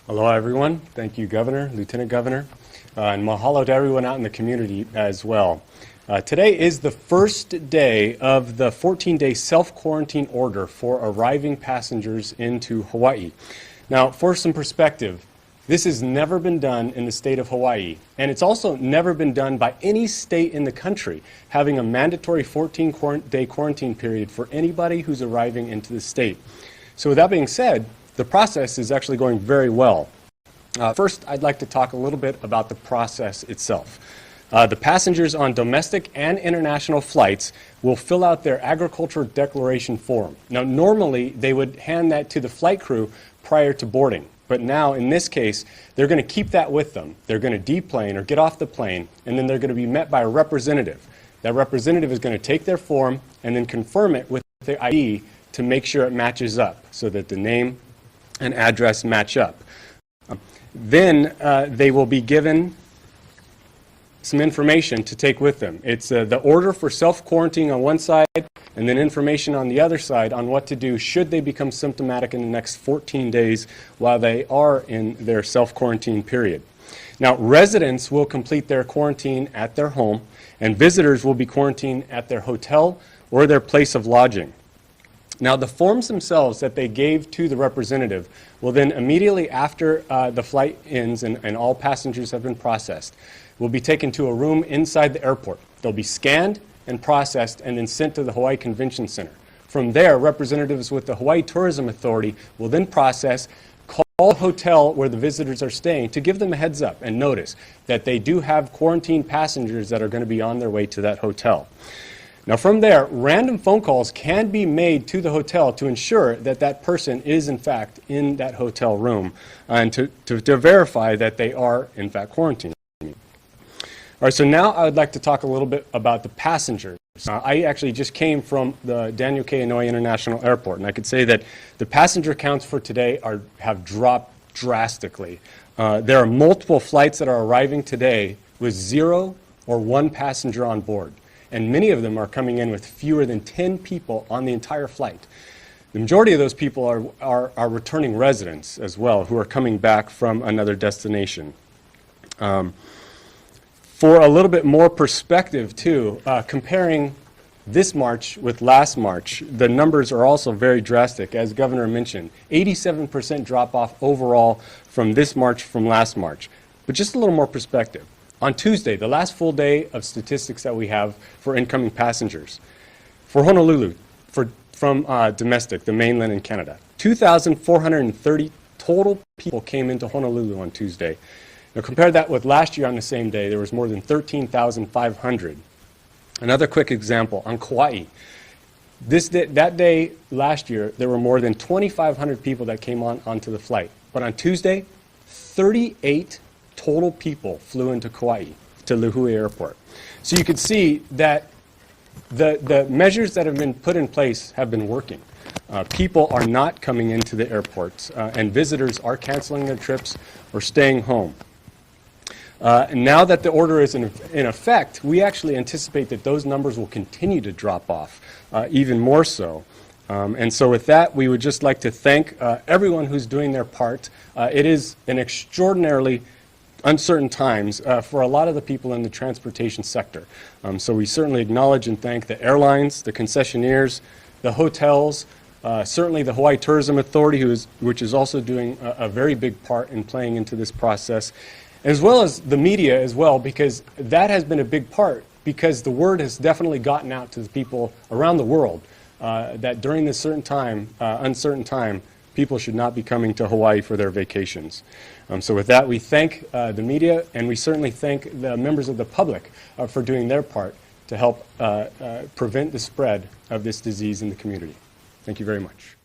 Hello, everyone. Thank you, Governor, Lieutenant Governor, and mahalo to everyone out in the community as well. Today is the first day of the 14-day self-quarantine order for arriving passengers into Hawaii. Now, for some perspective, this has never been done in the state of Hawaii, and it's also never been done by any state in the country, having a mandatory 14-day quarantine period for anybody who's arriving into the state. So with that being said, the process is actually going very well. First, I'd like to talk a little bit about the process itself. The passengers on domestic and international flights will fill out their agricultural declaration form. Now, normally, they would hand that to the flight crew prior to boarding. But now, in this case, they're going to keep that with them. They're going to deplane or get off the plane, and then they're going to be met by a representative. That representative is going to take their form and then confirm it with their ID to make sure it matches up so that the name and address match up. Then they will be given some information to take with them. It's the order for self-quarantine on one side and then information on the other side on what to do should they become symptomatic in the next 14 days while they are in their self-quarantine period. Now, residents will complete their quarantine at their home, and visitors will be quarantined at their hotel or their place of lodging. Now, the forms themselves that they gave to the representative will then immediately after the flight ends and all passengers have been processed, will be taken to a room inside the airport. They'll be scanned and processed and then sent to the Hawaii Convention Center. From there, representatives with the Hawaii Tourism Authority will then process, call the hotel where the visitors are staying to give them a heads up and notice that they do have quarantined passengers that are going to be on their way to that hotel. Now, from there, random phone calls can be made to the hotel to ensure that that person is, in fact, in that hotel room and to verify that they are, in fact, quarantined. All right, so now I would like to talk a little bit about the passengers. I actually just came from the Daniel K. Inouye International Airport, and I could say that the passenger counts for today have dropped drastically. There are multiple flights that are arriving today with 0 or 1 passenger on board. And many of them are coming in with fewer than 10 people on the entire flight. The majority of those people are returning residents as well who are coming back from another destination. For a little bit more perspective too, comparing this March with last March, the numbers are also very drastic. As Governor mentioned, 87% drop off overall from this March from last March. But just a little more perspective. On Tuesday, the last full day of statistics that we have for incoming passengers, for Honolulu, from domestic, the mainland in Canada, 2,430 total people came into Honolulu on Tuesday. Now compare that with last year on the same day, there was more than 13,500. Another quick example, on Kauai, that day last year, there were more than 2,500 people that came onto the flight. But on Tuesday, 38 total people flew into Kauai, to Lihue Airport. So you can see that the measures that have been put in place have been working. People are not coming into the airports, and visitors are canceling their trips or staying home. Now that the order is in effect, we actually anticipate that those numbers will continue to drop off, even more so. And so with that, we would just like to thank everyone who's doing their part. It is an extraordinarily uncertain times for a lot of the people in the transportation sector. So we certainly acknowledge and thank the airlines, the concessionaires, the hotels, certainly the Hawaii Tourism Authority, which is also doing a very big part in playing into this process, as well as the media as well, because that has been a big part, because the word has definitely gotten out to the people around the world that during this uncertain time, people should not be coming to Hawaii for their vacations. So with that, we thank the media, and we certainly thank the members of the public for doing their part to help prevent the spread of this disease in the community. Thank you very much.